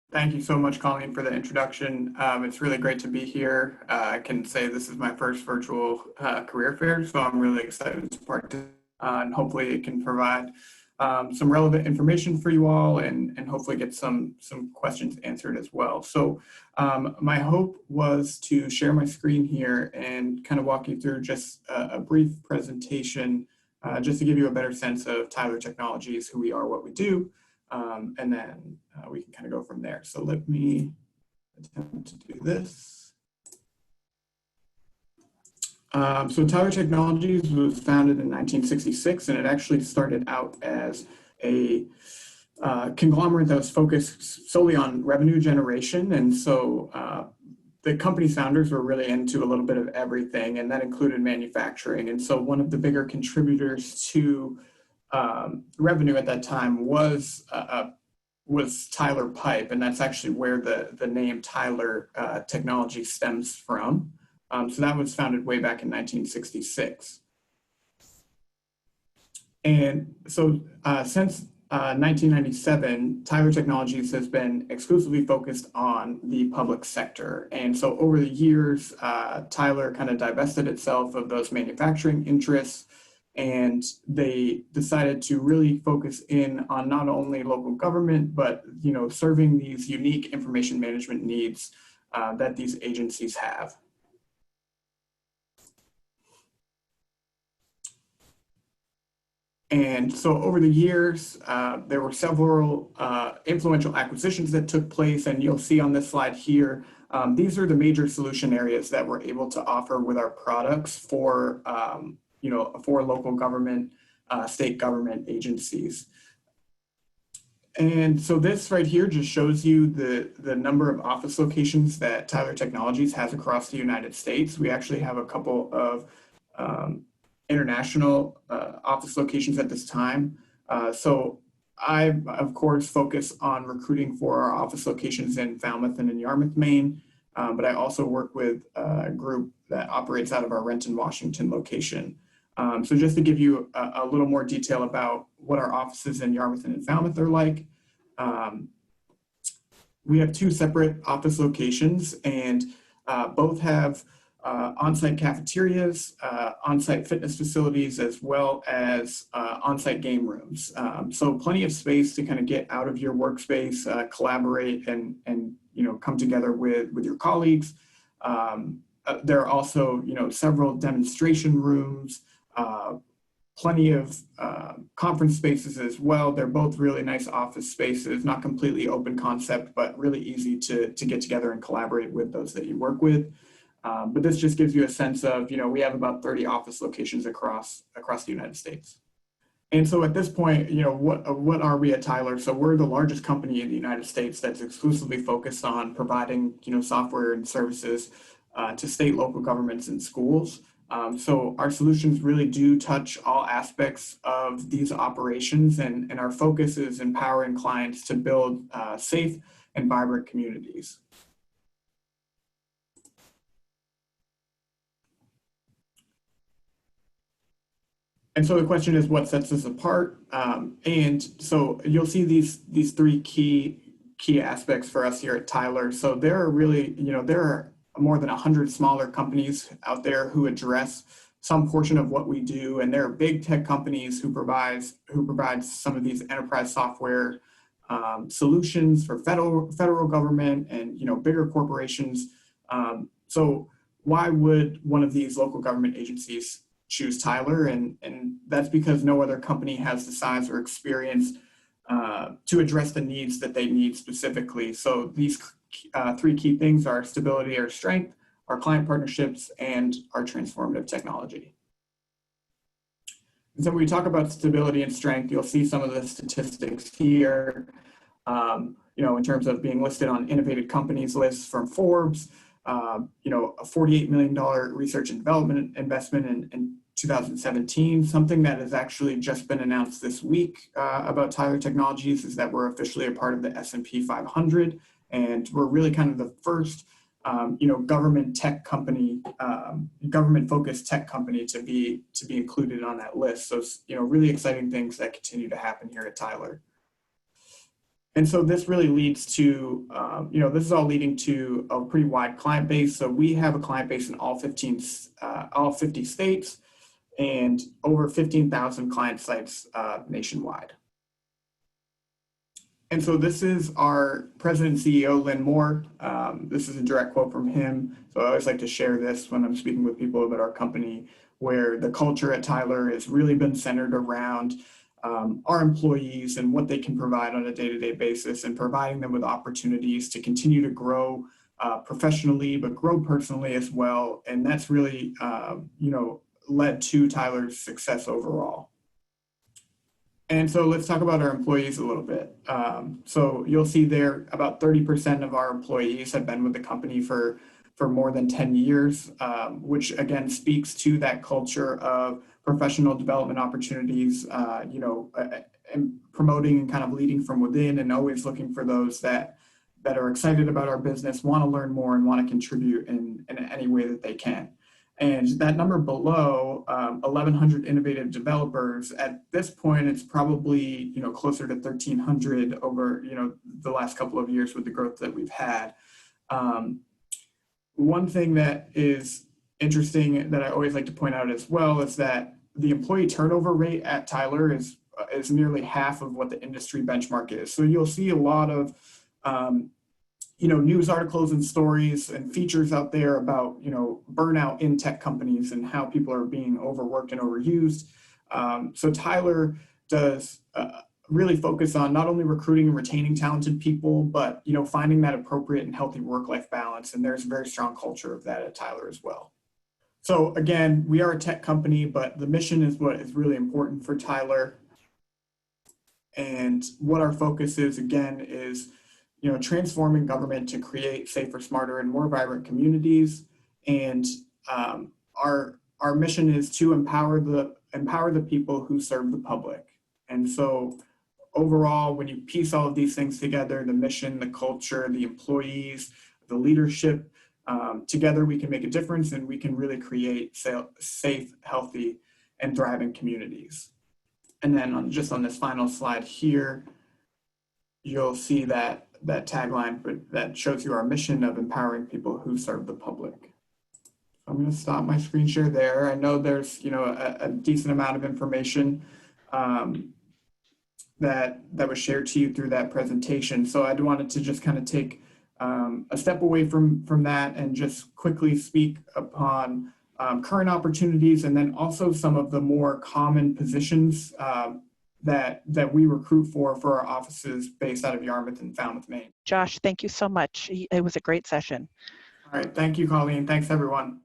Thank you so much, Colleen, for the introduction. It's really great to be here. I can say this is my first virtual career fair, so I'm really excited to participate, and hopefully it can provide some relevant information for you all and hopefully get some questions answered as well. So my hope was to share my screen here and kind of walk you through just a brief presentation just to give you a better sense of Tyler Technologies, who we are, what we do, and then we can kind of go from there. So let me attempt to do this. So Tyler Technologies was founded in 1966, and it actually started out as a conglomerate that was focused solely on revenue generation. And so the company's founders were really into a little bit of everything, and that included manufacturing. And so one of the bigger contributors to revenue at that time was Tyler Pipe, and that's actually where the name Tyler Technology stems from. So that was founded way back in 1966. And so since 1997, Tyler Technologies has been exclusively focused on the public sector. And so over the years, Tyler kind of divested itself of those manufacturing interests, and they decided to really focus in on not only local government, but serving these unique information management needs that these agencies have. And so over the years, there were several influential acquisitions that took place, and you'll see on this slide here, these are the major solution areas that we're able to offer with our products for for local government, state government agencies. And so this right here just shows you the number of office locations that Tyler Technologies has across the United States. We actually have a couple of international office locations at this time. So I, of course, focus on recruiting for our office locations in Falmouth and in Yarmouth, Maine. But I also work with a group that operates out of our Renton, Washington location. So just to give you a little more detail about what our offices in Yarmouth and in Falmouth are like, we have two separate office locations, and both have on-site cafeterias, on-site fitness facilities, as well as on-site game rooms. So plenty of space to kind of get out of your workspace, collaborate, and come together with your colleagues. There are also several demonstration rooms, plenty of conference spaces as well. They're both really nice office spaces, not completely open concept, but really easy to get together and collaborate with those that you work with. But this just gives you a sense of, we have about 30 office locations across the United States. And so at this point, what are we at Tyler? So we're the largest company in the United States that's exclusively focused on providing, software and services to state, local governments and schools. So our solutions really do touch all aspects of these operations, and our focus is empowering clients to build safe and vibrant communities. And so the question is, what sets us apart? And so you'll see these three key aspects for us here at Tyler. So there are really, there are more than 100 smaller companies out there who address some portion of what we do, and there are big tech companies who provide some of these enterprise software solutions for federal government and bigger corporations. So why would one of these local government agencies choose Tyler? And that's because no other company has the size or experience to address the needs that they need specifically. So these three key things are stability, our strength, our client partnerships, and our transformative technology. And so when we talk about stability and strength, you'll see some of the statistics here, in terms of being listed on innovative companies lists from Forbes, a $48 million research and development investment in 2017. Something that has actually just been announced this week about Tyler Technologies is that we're officially a part of the S&P 500, and we're really kind of the first, government tech company, government-focused tech company to be included on that list. So, really exciting things that continue to happen here at Tyler. And so this really leads to, this is all leading to a pretty wide client base. So we have a client base in all 50 states and over 15,000 client sites nationwide. And so this is our president and CEO, Lynn Moore. This is a direct quote from him. So I always like to share this when I'm speaking with people about our company, where the culture at Tyler has really been centered around our employees and what they can provide on a day-to-day basis, and providing them with opportunities to continue to grow professionally, but grow personally as well. And that's really, led to Tyler's success overall. And so let's talk about our employees a little bit. So you'll see there about 30% of our employees have been with the company for more than 10 years, which again speaks to that culture of professional development opportunities, and promoting and kind of leading from within, and always looking for those that are excited about our business, want to learn more, and want to contribute in any way that they can. And that number below, 1,100 innovative developers, at this point, it's probably, closer to 1,300 over, the last couple of years with the growth that we've had. One thing that is interesting that I always like to point out as well is that the employee turnover rate at Tyler is nearly half of what the industry benchmark is. So you'll see a lot of, news articles and stories and features out there about, burnout in tech companies and how people are being overworked and overused. So Tyler does really focus on not only recruiting and retaining talented people, but, finding that appropriate and healthy work-life balance. And there's a very strong culture of that at Tyler as well. So again, we are a tech company, but the mission is what is really important for Tyler. And what our focus is, again, is transforming government to create safer, smarter, and more vibrant communities. And our mission is to empower the people who serve the public. And so overall, when you piece all of these things together, the mission, the culture, the employees, the leadership, together we can make a difference, and we can really create safe, healthy, and thriving communities. And then on this final slide here, you'll see that tagline that shows you our mission of empowering people who serve the public. So I'm going to stop my screen share there. I know there's a decent amount of information that was shared to you through that presentation. So I wanted to just kind of take a step away from that and just quickly speak upon current opportunities, and then also some of the more common positions that we recruit for our offices based out of Yarmouth and Falmouth, Maine. Josh, thank you so much. It was a great session. All right. Thank you, Colleen. Thanks, everyone.